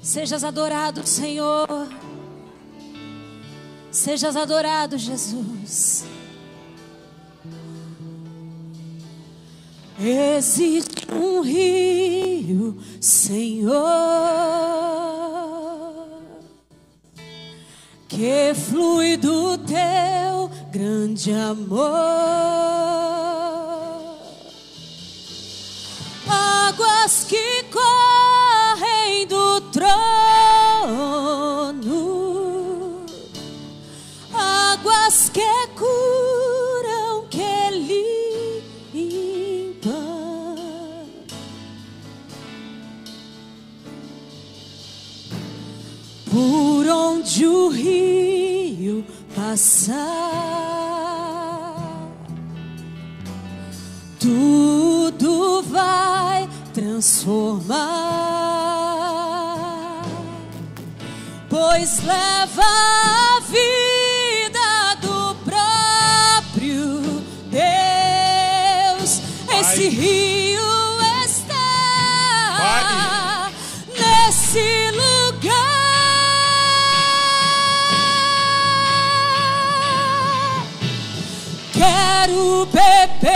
sejas adorado, Senhor. Sejas adorado, Jesus. Existe um rio, Senhor, que flui do Teu grande amor. Águas que correm do trono, águas que curam, que limpam. Por onde o rio passar, tudo vai transformar, pois leva a vida do próprio Deus. Esse rio está nesse lugar. Quero beber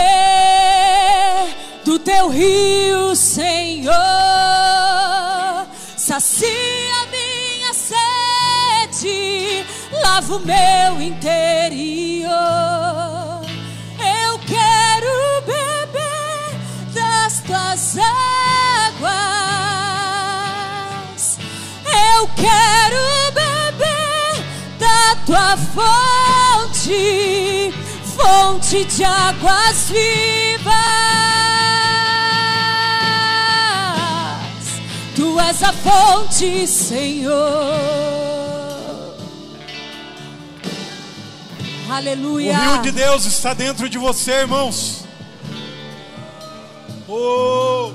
do Teu rio, Senhor. Sacia minha sede, lava o meu interior. Eu quero beber das Tuas águas. Eu quero beber da Tua fonte, fonte de águas vivas. Tu és a fonte, Senhor. Aleluia. O rio de Deus está dentro de você, irmãos. Oh.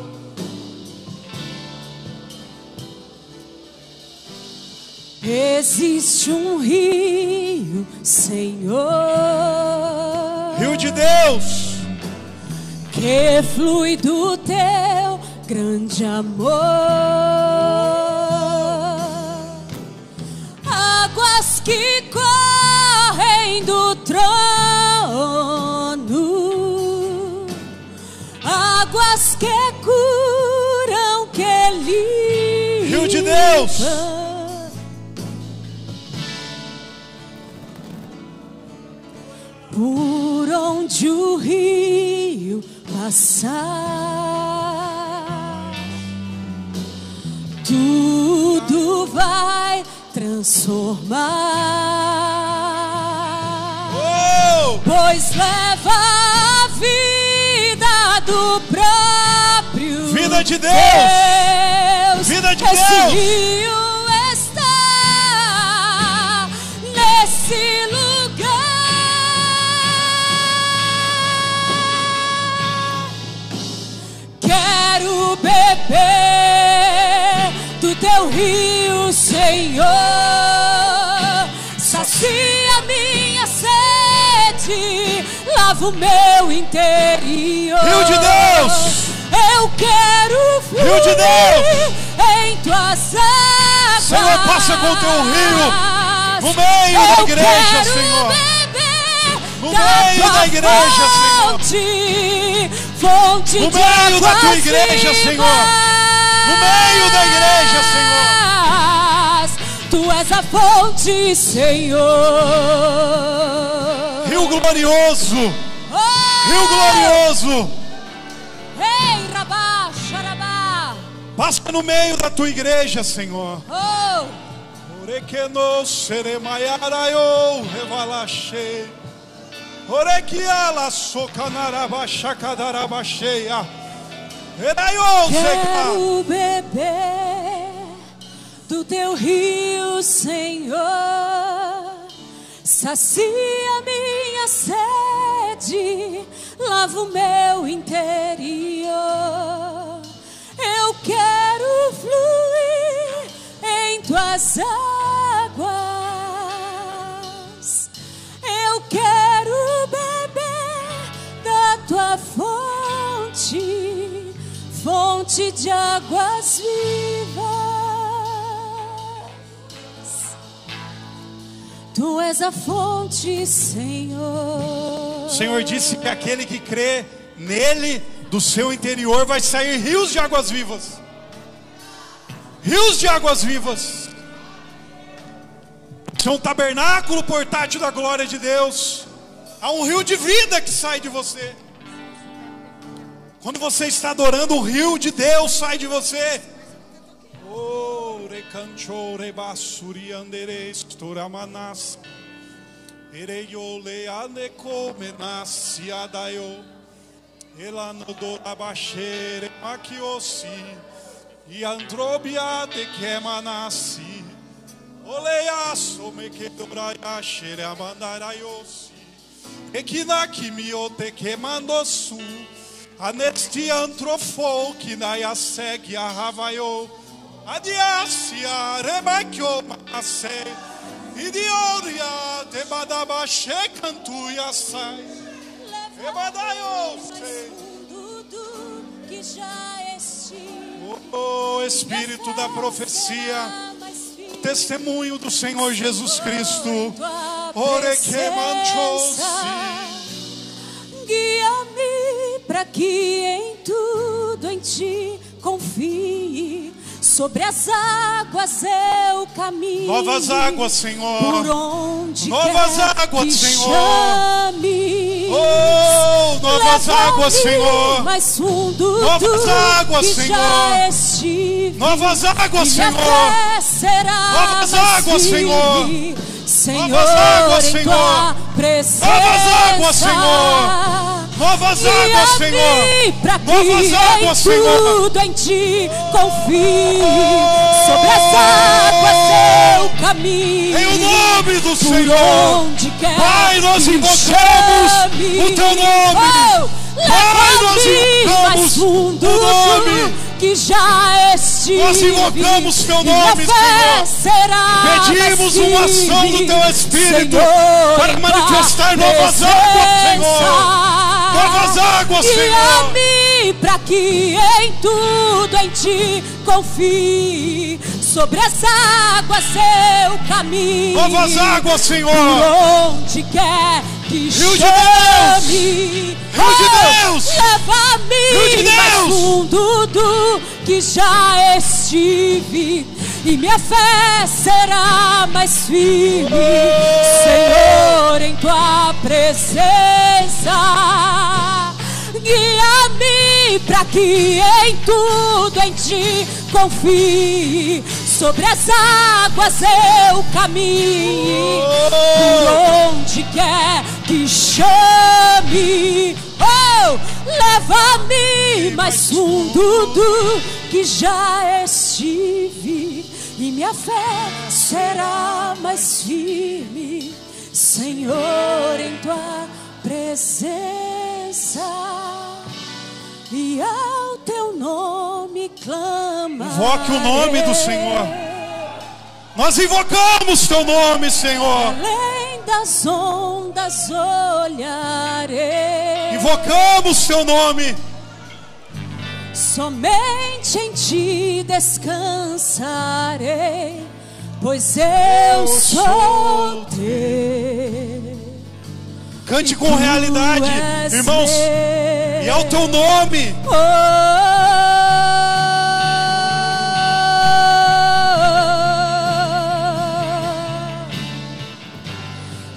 Existe um rio, Senhor, rio de Deus, que flui do Teu grande amor. Águas que correm do trono, águas que curam, que limpam. rio de Deus. Por onde o rio passar, tudo vai transformar, pois leva a vida do próprio vida de Deus. Vida de Esse Deus. rio está nesse lugar. Quero beber do Teu rio, Senhor. Sacia minha sede, lava o meu interior. Rio de Deus. Eu quero fluir Rio de Deus. em Tuas águas. Senhor, passa com o Teu rio no meio da igreja, Senhor. No meio da igreja, Senhor. Fonte no de meio da Tua águas igreja, vivas. Senhor. No meio da igreja, Senhor. Tu és a fonte, Senhor. Rio glorioso. Oh! Rio glorioso. Ei, rabá, xarabá. Passa no meio da Tua igreja, Senhor. Oh! Orekeno seremaiarayo revalashei. Orekiala sokanarabashakadarabasheia. Quero beber do teu rio, Senhor. Sacia minha sede, lava o meu interior. Eu quero fluir em tuas águas. Eu quero beber da tua fonte, fonte de águas vivas. Tu és a fonte, Senhor. O Senhor disse que aquele que crê nele, do seu interior vai sair rios de águas vivas. Rios de águas vivas. Isso é um tabernáculo portátil da glória de Deus. Há um rio de vida que sai de você. Quando você está adorando, o rio de Deus sai de você. Oh, recancho rebassuri anderes toramanas. Ereyo leaneco menasi adayo. Elanodo abashere makiosi. E androbia de kemanasi. Oleaço me quedobraia xere amandaraiosi. Equinaki miote quemandosu. Anesti antrofou que naia segue a ravaio. Adiacia rebaquio manasse. Idioria te badabaxe cantuia sai. Que já estive. Oh, Espírito da profecia, testemunho do Senhor Jesus Cristo. Guia-me para que em tudo em ti confie. Sobre as águas eu caminho. Novas águas, Senhor. Por onde novas águas, Senhor. Chame. Oh, novas águas, Senhor. Mais fundo novas águas, que Senhor. Já estive. Novas águas, Senhor. Novas águas, Senhor. Senhor, novas águas, Senhor. Tua presença. Novas águas, Senhor. Novas águas, Senhor. Novas águas, Senhor. Tudo em ti confie. Sobre as águas eu caminho. Em o nome do Senhor. Onde quer Pai, nós invocamos o teu nome. Pai, nós invocamos o nome. Que já estive. Nós invocamos teu nome, Senhor. Pedimos uma ação do teu Espírito, Senhor, para manifestar novas águas, Senhor. Novas águas, Senhor. Guia-me para que em tudo em ti confie. Sobre as águas eu caminho. Novas águas, Senhor. Por onde quer que Rio chame. de Deus. Leva-me mais fundo do que já estive. E minha fé será mais firme, Senhor, em tua presença. Guia-me para que em tudo em ti confie. Sobre as águas eu caminho. Por onde quer que chame. Oh, leva-me mais fundo do que já estive. E minha fé será mais firme, Senhor, em tua presença. E ao teu nome clama. Invoque o nome do Senhor. Nós invocamos teu nome, Senhor. Além das ondas olharei. Invocamos teu nome. Somente em ti descansarei, pois eu sou teu. Cante com realidade, irmãos. E ao teu nome.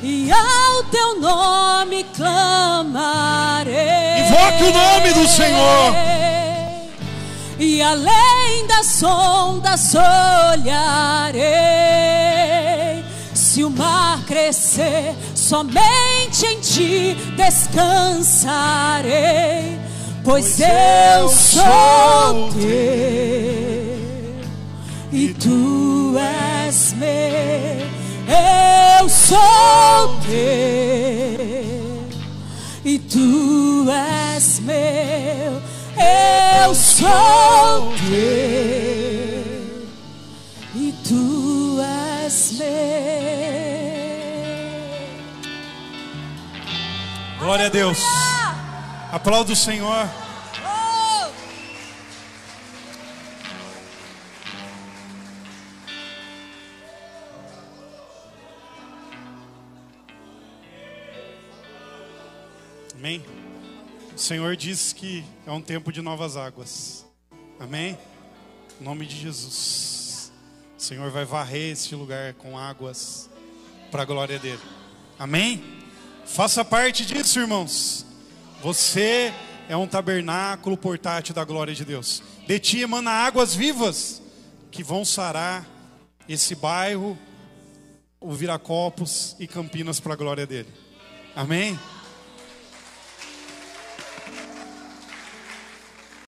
E ao teu nome clamarei. Invoque o nome do Senhor. E além das ondas olharei. padecer, somente em ti descansarei, pois eu sou teu e tu és meu. Eu sou teu e tu és meu. Eu sou teu e tu és meu. Glória a Deus. Aplauda o Senhor. Amém? O Senhor diz que é um tempo de novas águas. Amém? Em nome de Jesus. O Senhor vai varrer este lugar com águas para a glória dele. Amém? Faça parte disso, irmãos. Você é um tabernáculo portátil da glória de Deus. De ti emana águas vivas que vão sarar esse bairro, o Viracopos e Campinas para a glória dele. Amém?